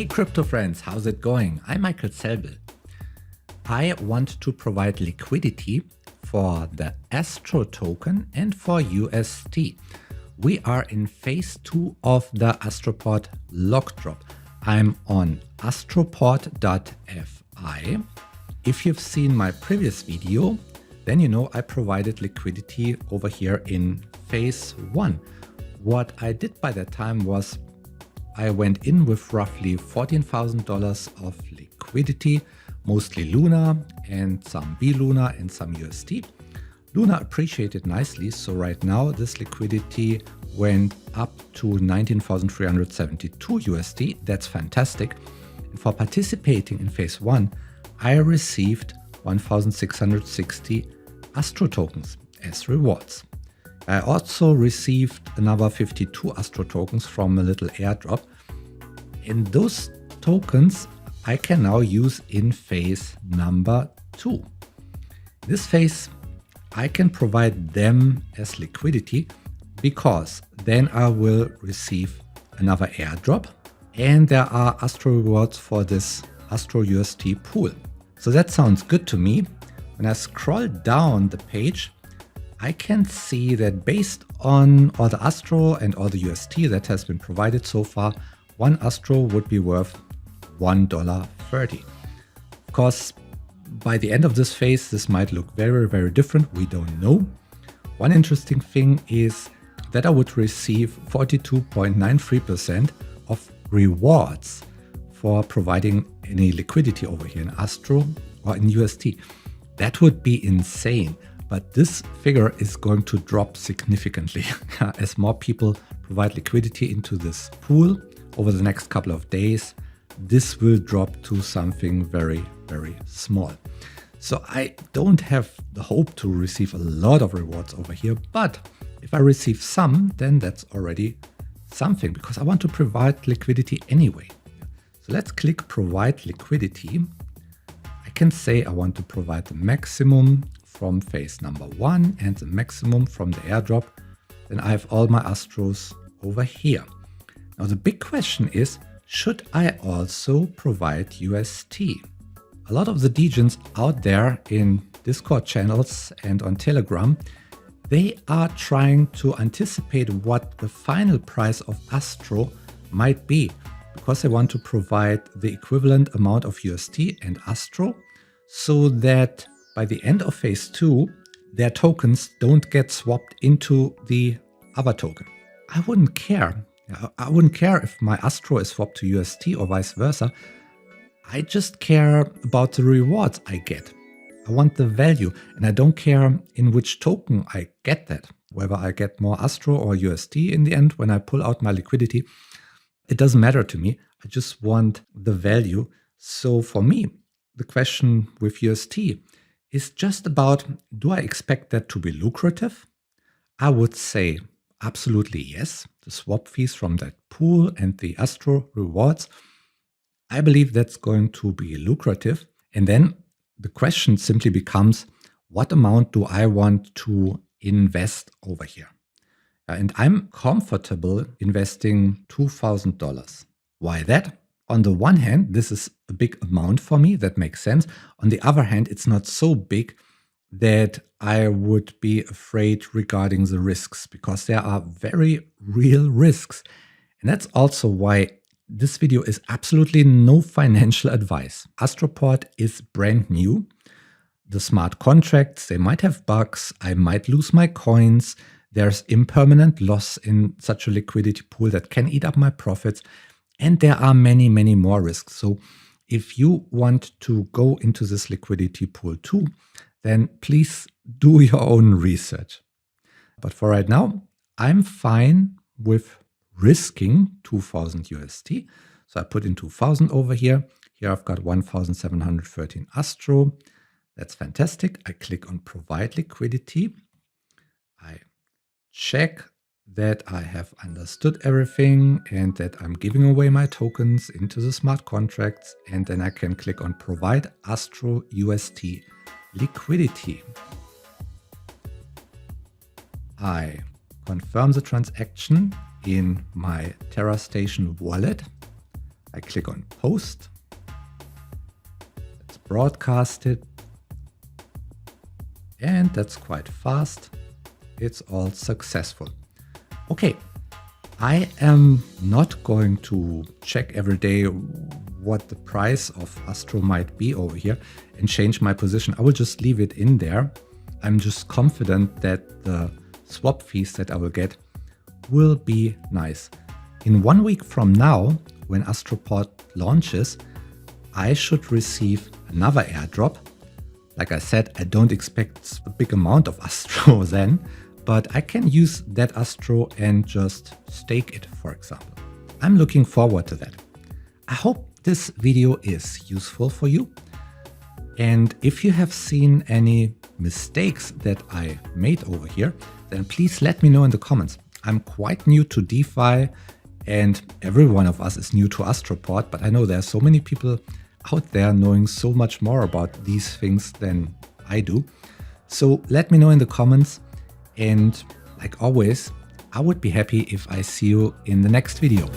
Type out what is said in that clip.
Hey crypto friends, how's it going? I'm Michael Selbel. I want to provide liquidity for the Astro token and for UST. We are in phase 2 of the Astroport lock drop. I'm on astroport.fi. If you've seen my previous video, then you know I provided liquidity over here in phase 1. What I did by that time was I went in with roughly $14,000 of liquidity, mostly Luna and some BLuna and some UST. Luna appreciated nicely, so right now this liquidity went up to 19,372 USD. That's fantastic. And for participating in phase 1, I received 1,660 Astro tokens as rewards. I also received another 52 Astro tokens from a little airdrop. And those tokens I can now use in phase number 2. This phase, I can provide them as liquidity because then I will receive another airdrop and there are Astro rewards for this Astro UST pool. So that sounds good to me. When I scroll down the page, I can see that based on all the Astro and all the UST that has been provided so far, one Astro would be worth $1.30. Of course, by the end of this phase, this might look very, very different. We don't know. One interesting thing is that I would receive 42.93% of rewards for providing any liquidity over here in Astro or in UST. That would be insane. But this figure is going to drop significantly as more people provide liquidity into this pool over the next couple of days. This will drop to something very, very small. So I don't have the hope to receive a lot of rewards over here, but if I receive some, then that's already something because I want to provide liquidity anyway. So let's click provide liquidity. I can say I want to provide the maximum from phase number 1 and the maximum from the airdrop. Then I have all my Astros over here. Now the big question is, should I also provide UST? A lot of the degens out there in Discord channels and on Telegram, they are trying to anticipate what the final price of Astro might be because they want to provide the equivalent amount of UST and Astro so that by the end of phase 2, their tokens don't get swapped into the other token. I wouldn't care. I wouldn't care if my Astro is swapped to UST or vice versa. I just care about the rewards I get. I want the value and I don't care in which token I get that. Whether I get more Astro or UST in the end when I pull out my liquidity, it doesn't matter to me. I just want the value. So for me, the question with UST is just about, do I expect that to be lucrative? I would say absolutely yes. The swap fees from that pool and the Astro rewards, I believe that's going to be lucrative. And then the question simply becomes, what amount do I want to invest over here? And I'm comfortable investing $2,000. Why that? On the one hand, this is a big amount for me. That makes sense. On the other hand, it's not so big that I would be afraid regarding the risks because there are very real risks. And that's also why this video is absolutely no financial advice. Astroport is brand new. The smart contracts, they might have bugs. I might lose my coins. There's impermanent loss in such a liquidity pool that can eat up my profits. And there are many, many more risks. So if you want to go into this liquidity pool too, then please do your own research. But for right now, I'm fine with risking 2,000 UST. So I put in 2,000 over here. Here I've got 1,713 Astro. That's fantastic. I click on provide liquidity. I check that I have understood everything and that I'm giving away my tokens into the smart contracts. And then I can click on provide Astro UST liquidity. I confirm the transaction in my TerraStation wallet. I click on post. Let's broadcast it. And that's quite fast. It's all successful. Okay, I am not going to check every day what the price of Astro might be over here and change my position. I will just leave it in there. I'm just confident that the swap fees that I will get will be nice. In 1 week from now, when Astroport launches, I should receive another airdrop. Like I said, I don't expect a big amount of Astro then, but I can use that Astro and just stake it, for example. I'm looking forward to that. I hope this video is useful for you. And if you have seen any mistakes that I made over here, then please let me know in the comments. I'm quite new to DeFi and every one of us is new to Astroport, but I know there are so many people out there knowing so much more about these things than I do. So let me know in the comments, and like always, I would be happy if I see you in the next video.